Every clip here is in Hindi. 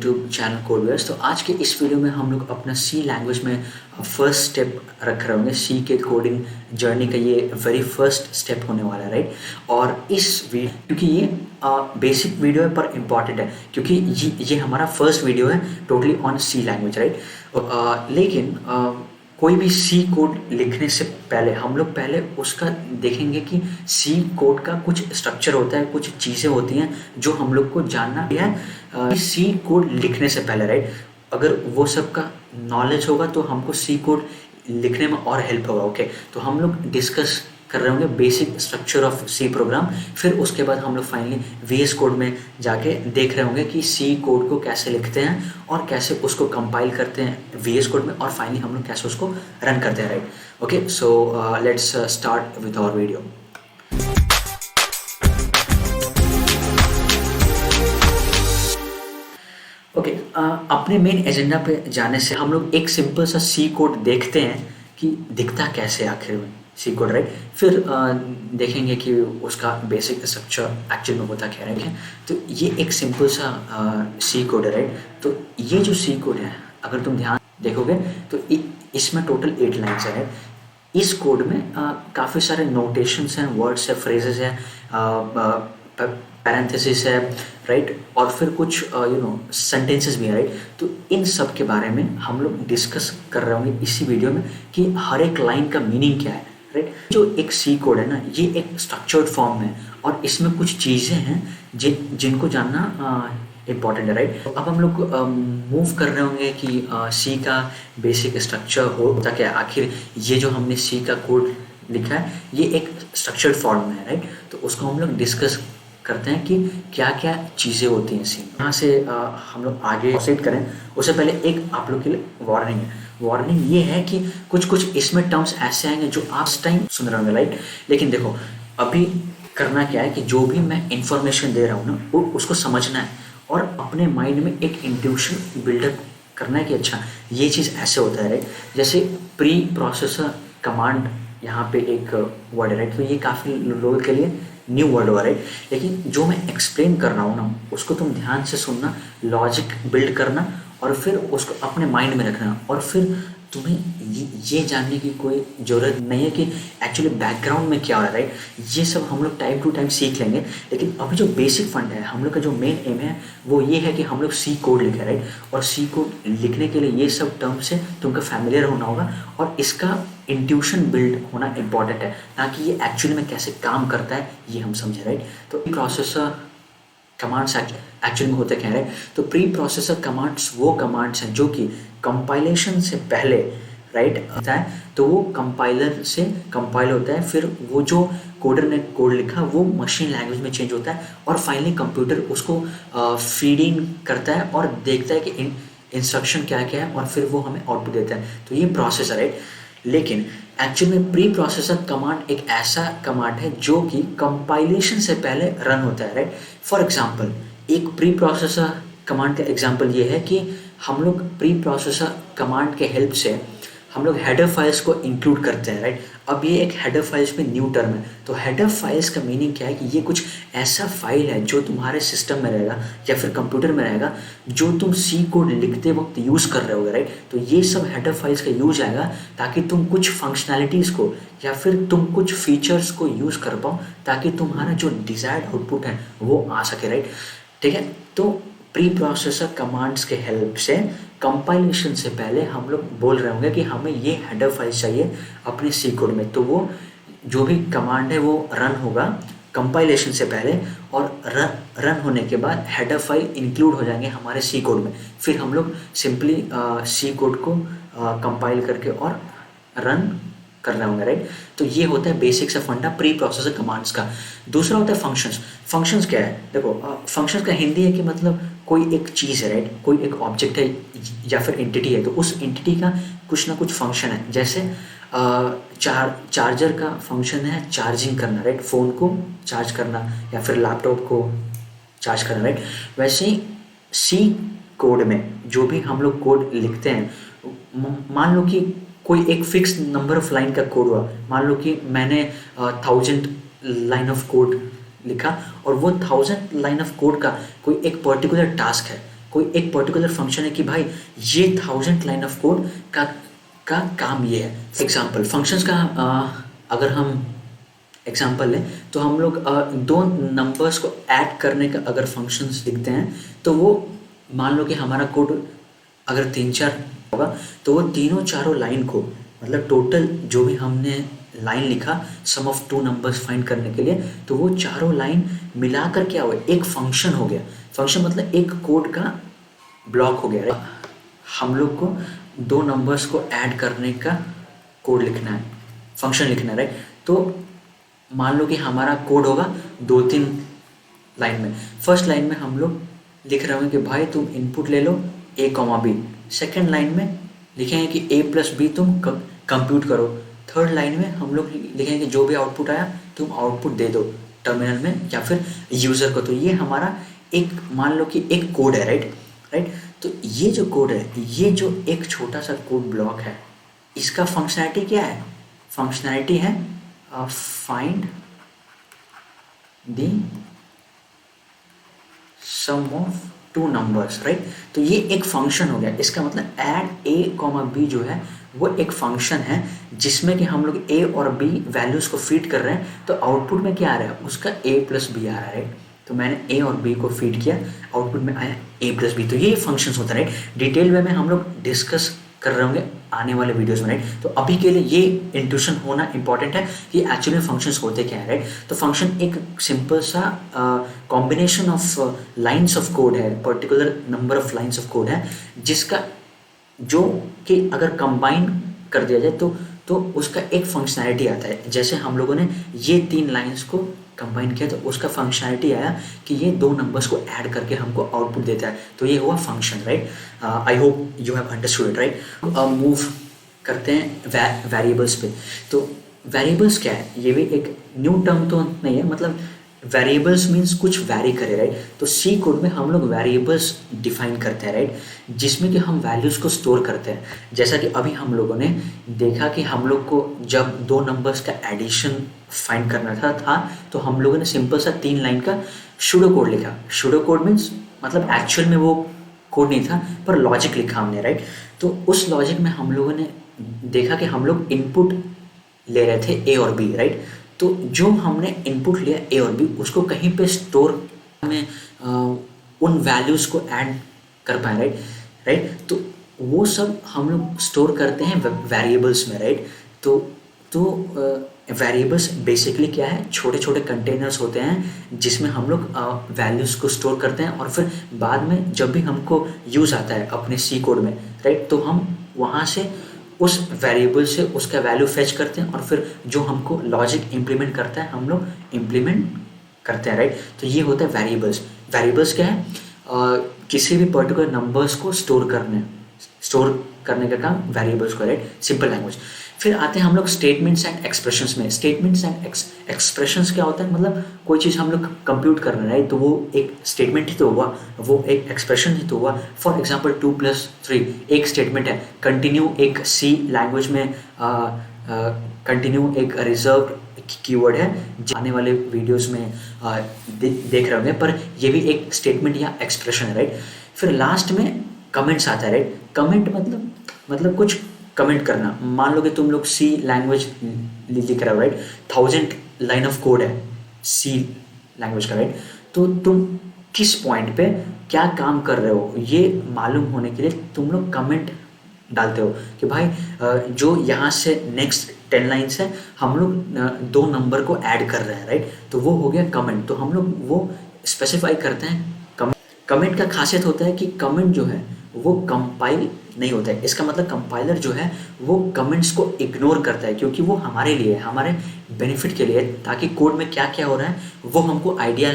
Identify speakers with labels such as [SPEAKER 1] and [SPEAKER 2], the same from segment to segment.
[SPEAKER 1] YouTube channel कोडवर्स। तो आज के इस वीडियो में हम लोग अपना सी लैंग्वेज में फर्स्ट स्टेप रख रहे होंगे। सी के कोडिंग जर्नी का ये वेरी फर्स्ट स्टेप होने वाला है, राइट। और इस वीडियो क्योंकि ये बेसिक वीडियो है पर इम्पॉर्टेंट है क्योंकि ये हमारा फर्स्ट वीडियो है totally on C language, right. लेकिन कोई भी सी कोड लिखने से पहले हम लोग पहले उसका देखेंगे कि सी कोड का कुछ स्ट्रक्चर होता है, कुछ चीज़ें होती हैं जो हम लोग को जानना है सी कोड लिखने से पहले, राइट। अगर वो सब का नॉलेज होगा तो हमको सी कोड लिखने में और हेल्प होगा। ओके, तो हम लोग डिस्कस कर रहे होंगे basic structure of C program. फिर उसके बाद हम लोग फाइनली वीएस कोड में जाके देख रहे होंगे कि सी कोड को कैसे लिखते हैं और कैसे उसको कंपाइल करते हैं वीएस कोड में, और फाइनली हम लोग कैसे उसको रन करते हैं, right. Okay, so let's start with our video. Okay, अपने मेन एजेंडा पे जाने से हम लोग एक सिंपल सा सी कोड देखते हैं कि दिखता कैसे आखिर में सी कोड, राइट। फिर देखेंगे कि उसका बेसिक स्ट्रक्चर एक्चुअल में होता क्या है। तो ये एक सिंपल सा सी कोड है, राइट। तो ये जो सी कोड है अगर तुम ध्यान देखोगे तो इसमें टोटल 8 लाइन्स है। इस कोड में काफ़ी सारे नोटेशंस हैं, वर्ड्स है, फ्रेजेस है, पैरेंथेसिस है, राइट। और फिर कुछ सेंटेंसेस भी है, राइट। तो इन सब के बारे में हम लोग डिस्कस कर रहे होंगे इसी वीडियो में कि हर एक लाइन का मीनिंग क्या है, राइट। जो एक सी कोड है ना, ये एक स्ट्रक्चर्ड फॉर्म है और इसमें कुछ चीज़ें हैं जिनको जानना इम्पॉर्टेंट है, राइट। अब हम लोग मूव कर रहे होंगे कि सी का बेसिक स्ट्रक्चर होता क्या है। आखिर ये जो हमने सी का कोड लिखा है ये एक स्ट्रक्चर्ड फॉर्म में है, राइट। तो उसको हम लोग डिस्कस करते हैं कि क्या क्या चीज़ें होती हैं सी। यहाँ से हम लोग आगे प्रोसीड करें उससे पहले एक आप लोग के लिए वार्निंग है। वार्निंग ये है कि कुछ इसमें टर्म्स ऐसे आएंगे जो आप इस टाइम सुन रहे होंगे, राइट। लेकिन देखो अभी करना क्या है कि जो भी मैं इंफॉर्मेशन दे रहा हूँ ना वो उसको समझना है और अपने माइंड में एक इंट्यूशन बिल्डअप करना है कि अच्छा ये चीज़ ऐसे होता है, राइट। जैसे प्री प्रोसेसर कमांड यहाँ पे एक वर्ड है, राइट। तो ये काफ़ी लोगों के लिए न्यू वर्ड हुआ, राइट। लेकिन जो मैं एक्सप्लेन कर रहा हूँ ना उसको तुम ध्यान से सुनना, लॉजिक बिल्ड करना और फिर उसको अपने माइंड में रखना। और फिर तुम्हें ये जानने की कोई ज़रूरत नहीं है कि एक्चुअली बैकग्राउंड में क्या हो रहा है, राइट। ये सब हम लोग टाइम टू टाइम सीख लेंगे। लेकिन अभी जो बेसिक फंड है हम लोग का जो मेन एम है वो ये है कि हम लोग सी कोड लिखें, राइट। और सी कोड लिखने के लिए ये सब टर्म से तुमको फैमिलियर होना होगा और इसका इंट्यूशन बिल्ड होना इम्पॉर्टेंट है ताकि ये एक्चुअली में कैसे काम करता है ये हम समझें, राइट। तो प्रोसेसर कमांड्स एक्चुअली में होते क्या है, तो प्री प्रोसेसर कमांड्स वो कमांड्स हैं जो कि कंपाइलेशन से पहले, राइट, होता है। तो वो कंपाइलर से कंपाइल होता है, फिर वो जो कोडर ने कोड लिखा वो मशीन लैंग्वेज में चेंज होता है और फाइनली कंप्यूटर उसको फीड इन करता है और देखता है कि इंस्ट्रक्शन क्या क्या है और फिर वो हमें आउटपुट देता है। तो ये प्रोसेस है, राइट। लेकिन एक्चुअली में प्री प्रोसेसर कमांड एक ऐसा कमांड है जो कि कंपाइलेशन से पहले रन होता है, राइट। फॉर एग्जांपल एक प्री प्रोसेसर कमांड का एग्जांपल ये है कि हम लोग प्री प्रोसेसर कमांड के हेल्प से हम लोग हेडर फाइल्स को इंक्लूड करते हैं, राइट। अब ये एक हेडर फाइल्स में न्यू टर्म है। तो हेडर फाइल्स का मीनिंग क्या है कि ये कुछ ऐसा फाइल है जो तुम्हारे सिस्टम में रहेगा या फिर कंप्यूटर में रहेगा जो तुम सी कोड लिखते वक्त यूज़ कर रहे होगे, राइट। तो ये सब हेडर फाइल्स का यूज आएगा ताकि तुम कुछ फंक्शनैलिटीज़ को या फिर तुम कुछ फीचर्स को यूज़ कर पाओ ताकि तुम्हारा जो डिज़ायर्ड आउटपुट है वो आ सके, राइट। ठीक है, तो प्री प्रोसेसर कमांड्स के हेल्प से कंपाइलेशन से पहले हम लोग बोल रहे होंगे कि हमें ये हेडर फाइल चाहिए अपने सी कोड में। तो वो जो भी कमांड है वो रन होगा कंपाइलेशन से पहले और रन होने के बाद हेडर फाइल इंक्लूड हो जाएंगे हमारे सी कोड में। फिर हम लोग सिंपली सी कोड को कंपाइल करके और रन कर रहे होंगे, राइट। तो ये होता है बेसिक सा फंडा प्री प्रोसेसर कमांड्स का। दूसरा होता है फंक्शंस। फंक्शंस क्या है, देखो फंक्शंस का हिंदी है कि मतलब कोई एक चीज़ है, राइट। कोई एक ऑब्जेक्ट है या फिर एंटिटी है तो उस एंटिटी का कुछ ना कुछ फंक्शन है। जैसे चार्जर का फंक्शन है चार्जिंग करना, राइट, फ़ोन को चार्ज करना या फिर लैपटॉप को चार्ज करना, राइट। वैसे ही सी कोड में जो भी हम लोग कोड लिखते हैं, मान लो कि कोई एक फिक्स नंबर ऑफ लाइन का कोड हुआ। मान लो कि मैंने 1000 लाइन ऑफ कोड लिखा और वो 1000 लाइन ऑफ कोड का कोई एक पर्टिकुलर टास्क है। कोई एक पर्टिकुलर फंक्शन है कि भाई ये 1000 लाइन ऑफ कोड का काम ये है। एग्जाम्पल फंक्शंस का अगर हम एग्जाम्पल लें तो हम लोग दो नंबर्स को ऐड करने का अगर फंक्शंस लिखते हैं तो वो मान लो कि हमारा कोड अगर 3-4 होगा तो वो तीनों चारों लाइन को मतलब टोटल जो भी हमने लाइन लिखा सम ऑफ टू नंबर्स फाइंड करने के लिए, तो वो चारों लाइन मिलाकर क्या हुआ एक फंक्शन हो गया। फंक्शन मतलब एक कोड का ब्लॉक हो गया। हम लोग को दो नंबर्स को ऐड करने का कोड लिखना है, फंक्शन लिखना है, राइट। तो मान लो कि हमारा कोड होगा 2-3 लाइन में। फर्स्ट लाइन में हम लोग लिख रहे होंगे कि भाई तुम इनपुट ले लो a, b। सेकेंड लाइन में लिखेंगे कि a+b तुम कंप्यूट करो। थर्ड लाइन में हम लोग लिखेंगे कि जो भी आउटपुट आया तुम आउटपुट दे दो टर्मिनल में या फिर यूज़र को। तो ये हमारा एक मान लो कि एक कोड है, राइट। तो ये जो कोड है, ये जो एक छोटा सा कोड ब्लॉक है, इसका फंक्शनैलिटी क्या है? फंक्शनैलिटी है find the sum of two numbers, right. तो ये एक फंक्शन हो गया। इसका मतलब ऐड a, b जो है वो एक फंक्शन है जिसमें कि हम लोग a और b वैल्यूज़ को फीड कर रहे हैं। तो आउटपुट में क्या आ रहा है? उसका a+b आ रहा है, राइट। तो मैंने a और b को फीड किया, आउटपुट में आया a+b। तो ये फंक्शंस होता है, राइट। डिटेल वे में हम लोग डिस्कस कर रहे होंगे आने वाले वीडियोस में, राइट। तो अभी के लिए ये इंट्यूशन होना इंपॉर्टेंट है कि एक्चुअली में फंक्शंस होते क्या है, राइट। तो फंक्शन एक सिंपल सा combination of lines of code है, particular number of lines of code है जिसका जो कि अगर कंबाइन कर दिया जाए तो उसका एक फंक्शनैलिटी आता है। जैसे हम लोगों ने ये 3 लाइंस को कंबाइन किया तो उसका फंक्शनैलिटी आया कि ये 2 नंबर्स को ऐड करके हमको आउटपुट देता है। तो ये हुआ function, right. I hope you have understood it, right. Move करते हैं वेरिएबल्स पे। तो वेरिएबल्स क्या है? ये भी एक न्यू टर्म तो नहीं है, मतलब वेरिएबल्स मीन्स कुछ वैरी करे, राइट। तो सी कोड में हम लोग वेरिएबल्स डिफाइन करते हैं, राइट, जिसमें कि हम वैल्यूज़ को स्टोर करते हैं। जैसा कि अभी हम लोगों ने देखा कि हम लोग को जब 2 नंबर्स का एडिशन फाइंड करना था तो हम लोगों ने सिंपल सा 3 लाइन का शूडो कोड लिखा। शूडो कोड मीन्स मतलब एक्चुअल में वो कोड नहीं था पर लॉजिक लिखा हमने, राइट। तो उस लॉजिक में हम लोगों ने देखा कि हम लोग इनपुट ले रहे थे ए और बी, राइट। तो जो हमने इनपुट लिया ए और बी उसको कहीं पे स्टोर में उन वैल्यूज़ को ऐड कर पाए, राइट। तो वो सब हम लोग स्टोर करते हैं वेरिएबल्स में, राइट। तो वेरिएबल्स बेसिकली क्या है? छोटे छोटे कंटेनर्स होते हैं जिसमें हम लोग वैल्यूज़ को स्टोर करते हैं और फिर बाद में जब भी हमको यूज़ आता है अपने सी कोड में, राइट, तो हम वहाँ से उस वेरिएबल से उसका वैल्यू फेच करते हैं और फिर जो हमको लॉजिक इम्प्लीमेंट करता है हम लोग इम्प्लीमेंट करते हैं, राइट। तो ये होता है वेरिएबल्स। वेरिएबल्स क्या है? किसी भी पर्टिकुलर नंबर्स को स्टोर करने का काम वेरिएबल्स को, राइट, सिंपल लैंग्वेज। फिर आते हैं हम लोग स्टेटमेंट्स एंड एक्सप्रेशंस में। स्टेटमेंट्स एंड एक्सप्रेशंस क्या होता है? मतलब कोई चीज़ हम लोग कंप्यूट कर रहे हैं, राइट, तो वो एक स्टेटमेंट ही तो हुआ, वो एक एक्सप्रेशन ही तो हुआ। फॉर एग्जांपल 2+3 एक स्टेटमेंट है। कंटिन्यू एक सी लैंग्वेज में कंटिन्यू एक रिजर्व कीवर्ड है, आने वाले वीडियोस में देख रहे होंगे, पर ये भी एक स्टेटमेंट या एक्सप्रेशन है, राइट। फिर लास्ट में कमेंट्स आता है, राइट। कमेंट मतलब कुछ कमेंट करना। मान लो कि तुम लोग सी लैंग्वेज लिख रहे हो, राइट, 1000 लाइन ऑफ कोड है सी लैंग्वेज का, राइट। तो तुम किस पॉइंट पे क्या काम कर रहे हो ये मालूम होने के लिए तुम लोग कमेंट डालते हो कि भाई जो यहाँ से नेक्स्ट 10 लाइन्स है हम लोग 2 नंबर को ऐड कर रहे हैं, राइट। तो वो हो गया कमेंट। तो हम लोग वो स्पेसिफाई करते हैं। कमेंट का खासियत होता है कि कमेंट जो है वो कंपाइल नहीं होता है। इसका मतलब कंपाइलर जो है वो कमेंट्स को इग्नोर करता है क्योंकि वो हमारे लिए, हमारे बेनिफिट के लिए, ताकि कोड में क्या क्या हो रहा है वो हमको आइडिया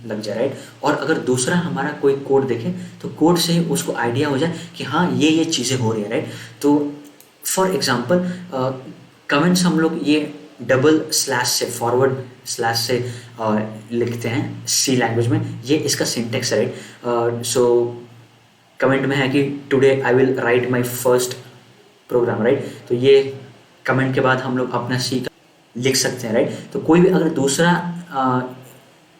[SPEAKER 1] लग जाए, राइट। और अगर दूसरा हमारा कोई कोड देखे तो कोड से उसको आइडिया हो जाए कि हाँ ये चीज़ें हो रही है, राइट। तो फॉर एग्जांपल कमेंट्स हम लोग ये डबल स्लैश से, फॉरवर्ड स्लैश से लिखते हैं सी लैंग्वेज में। ये इसका सिंटेक्स है, राइट। सो कमेंट में है कि today I will write my first program, right. तो ये कमेंट के बाद हम लोग अपना सी का लिख सकते हैं, राइट। तो कोई भी अगर दूसरा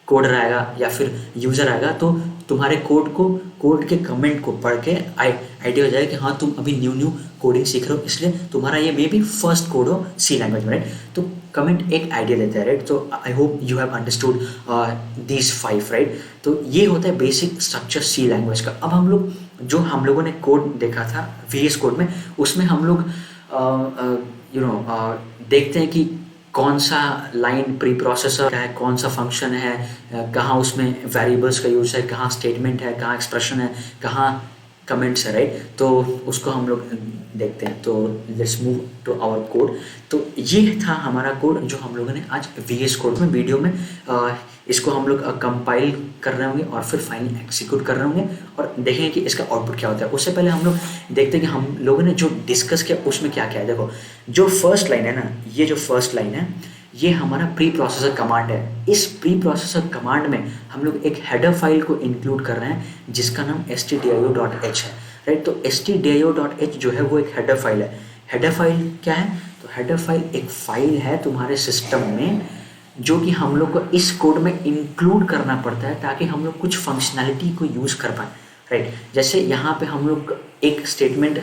[SPEAKER 1] कोड रहेगा या फिर यूज़र आएगा तो तुम्हारे कोड के कमेंट को पढ़ के आइडिया हो जाएगा कि हाँ तुम अभी न्यू कोडिंग सीख रहे हो, इसलिए तुम्हारा ये मे बी फर्स्ट कोड हो सी लैंग्वेज में, राइट। तो कमेंट एक आइडिया देता है, राइट। तो आई hope you have understood these 5, right. तो ये होता है बेसिक स्ट्रक्चर सी लैंग्वेज का। अब हम लोगों ने कोड देखा था VS कोड में, उसमें हम लोग देखते हैं कि कौन सा लाइन प्री प्रोसेसर है, कौन सा फंक्शन है, कहाँ उसमें वेरिएबल्स का यूज़ है, कहाँ स्टेटमेंट है, कहाँ एक्सप्रेशन है, कहाँ कमेंट्स है, राइट। तो उसको हम लोग देखते हैं। तो let's move to our code. तो ये था हमारा कोड जो हम लोगों ने आज VS कोड में वीडियो में इसको हम लोग कंपाइल कर रहे होंगे और फिर फाइनली एग्जीक्यूट कर रहे होंगे और देखेंगे कि इसका आउटपुट क्या होता है। उससे पहले हम लोग देखते हैं कि हम लोगों ने जो डिस्कस किया उसमें क्या क्या है। देखो जो फर्स्ट लाइन है ना, ये जो फर्स्ट लाइन है ये हमारा प्री प्रोसेसर कमांड है। इस प्री प्रोसेसर कमांड में हम लोग एक हेडर फाइल को इंक्लूड कर रहे हैं जिसका नाम stdio.h है, राइट। तो stdio.h जो है वो एक हेडर फाइल है। हेडर फाइल क्या है? तो हेडर फाइल एक फाइल है तुम्हारे सिस्टम में जो कि हम लोग को इस कोड में इंक्लूड करना पड़ता है ताकि हम लोग कुछ फंक्शनैलिटी को यूज़ कर पाए, राइट। जैसे यहाँ पे हम लोग एक स्टेटमेंट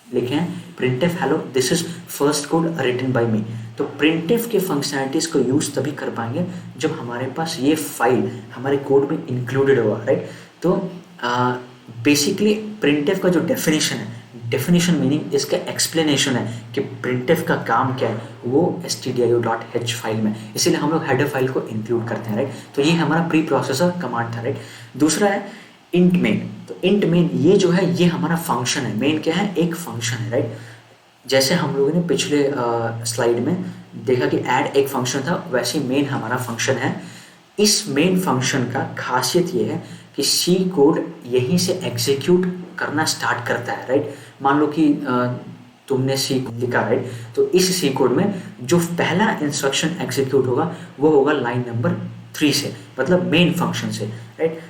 [SPEAKER 1] लिखे हैं printf hello this is first code written by me। तो printf के फंक्शनैलिटीज़ को यूज़ तभी कर पाएंगे जब हमारे पास ये फाइल हमारे कोड में इंक्लूडेड होगा, राइट। तो बेसिकली printf का जो डेफिनेशन है, डेफिनेशन मीनिंग इसका एक्सप्लेनेशन है कि printf का काम क्या है वो stdio.h फाइल में, इसीलिए हम लोग हेडर फाइल को इंक्लूड करते हैं, राइट। तो ये हमारा प्री प्रोसेसर कमांड था, राइट। दूसरा है इंट मेन। तो इंट मेन ये जो है ये हमारा फंक्शन है। मेन क्या है? एक फंक्शन है, राइट। जैसे हम लोगों ने पिछले स्लाइड में देखा कि ऐड एक फंक्शन था, वैसे मेन हमारा फंक्शन है। इस मेन फंक्शन का खासियत ये है कि सी कोड यहीं से एग्जीक्यूट करना स्टार्ट करता है, राइट। मान लो कि तुमने सी लिखा, राइट। तो इस सी कोड में जो पहला इंस्ट्रक्शन एग्जीक्यूट होगा वो होगा लाइन नंबर 3 से, मतलब मेन फंक्शन से, राइट।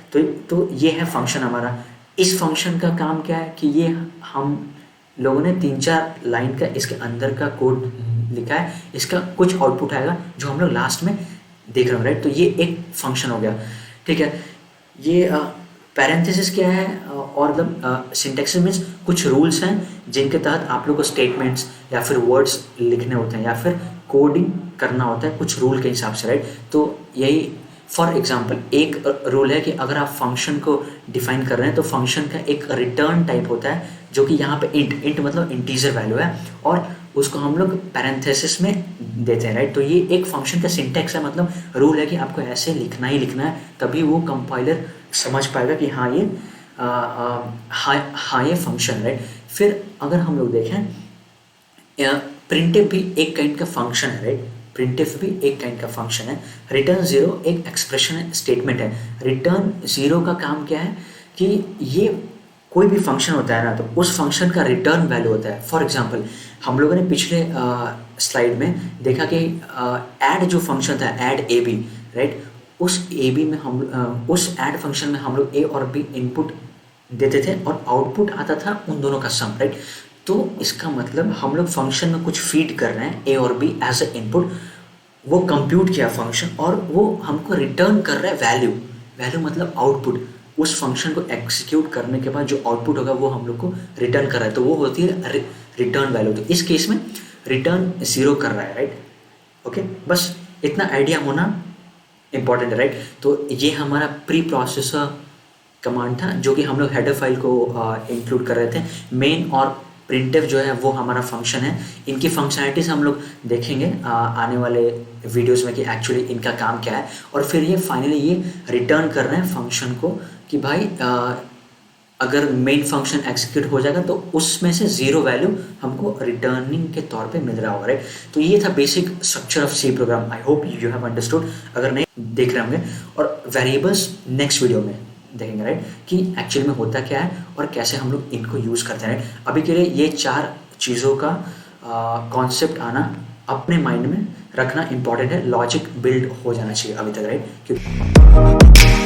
[SPEAKER 1] तो ये है फंक्शन हमारा। इस फंक्शन का काम क्या है कि ये हम लोगों ने 3-4 लाइन का इसके अंदर का कोड लिखा है, इसका कुछ आउटपुट आएगा जो हम लोग लास्ट में देख रहे हैं, राइट। तो ये एक फंक्शन हो गया, ठीक है। ये पैरेंथेसिस क्या है? और मतलब सिंटैक्स मीन्स कुछ रूल्स हैं जिनके तहत आप लोग को स्टेटमेंट्स या फिर वर्ड्स लिखने होते हैं या फिर कोडिंग करना होता है कुछ रूल के हिसाब से, राइट। तो यही फॉर एग्जांपल एक रूल है कि अगर आप फंक्शन को डिफाइन कर रहे हैं तो फंक्शन का एक रिटर्न टाइप होता है जो कि यहाँ पे इंट मतलब इंटीजर वैल्यू है और उसको हम लोग पैरेंथेसिस में देते हैं, राइट। तो ये एक फंक्शन का सिंटैक्स है, मतलब रूल है कि आपको ऐसे लिखना ही लिखना है, तभी वो कंपाइलर समझ पाएगा कि हाँ ये हाँ ये फंक्शन, राइट। फिर अगर हम लोग देखें प्रिंटफ भी एक काइंड का फंक्शन है, राइट। प्रिंटफ भी एक काइंड का फंक्शन है। रिटर्न 0 एक एक्सप्रेशन है, स्टेटमेंट है। रिटर्न 0 का काम क्या है कि ये कोई भी फंक्शन होता है ना तो उस फंक्शन का रिटर्न वैल्यू होता है। फॉर एग्जांपल हम लोगों ने पिछले स्लाइड में देखा कि ऐड जो फंक्शन था ऐड ए बी, राइट। उस ए बी में हम उस ऐड फंक्शन में हम लोग ए और बी इनपुट देते थे और आउटपुट आता था उन दोनों का सम, राइट। तो इसका मतलब हम लोग फंक्शन में कुछ फीड कर रहे हैं ए और बी एज ए इनपुट, वो कंप्यूट किया फंक्शन और वो हमको रिटर्न कर रहा है वैल्यू। वैल्यू मतलब आउटपुट। उस फंक्शन को एग्जीक्यूट करने के बाद जो आउटपुट होगा वो हम लोग को रिटर्न कर रहा है, तो वो होती है रिटर्न वैल्यू। तो इस केस में रिटर्न 0 कर रहा है, राइट। ओके, बस इतना आइडिया होना इम्पॉर्टेंट है, राइट। तो ये हमारा प्री प्रोसेसर कमांड था जो कि हम लोग हेडर फाइल को इंक्लूड कर रहे थे। मेन और प्रिंटफ जो है वो हमारा फंक्शन है। इनकी फंक्शनैलिटीज हम लोग देखेंगे आने वाले वीडियोस में कि एक्चुअली इनका काम क्या है। और फिर ये फाइनली ये रिटर्न कर रहे हैं फंक्शन को कि भाई अगर मेन फंक्शन एग्जीक्यूट हो जाएगा तो उसमें से 0 वैल्यू हमको रिटर्निंग के तौर पे मिल रहा होगा, राइट। तो ये था basic structure of C program. I hope you have understood. अगर नहीं देख रहे होंगे, और वेरिएबल्स नेक्स्ट वीडियो में देखेंगे, राइट, कि एक्चुअली में होता क्या है और कैसे हम लोग इनको यूज़ करते हैं, राइट। अभी के लिए ये 4 चीज़ों का कॉन्सेप्ट आना अपने माइंड में रखना इंपॉर्टेंट है। लॉजिक बिल्ड हो जाना चाहिए अभी तक, राइट।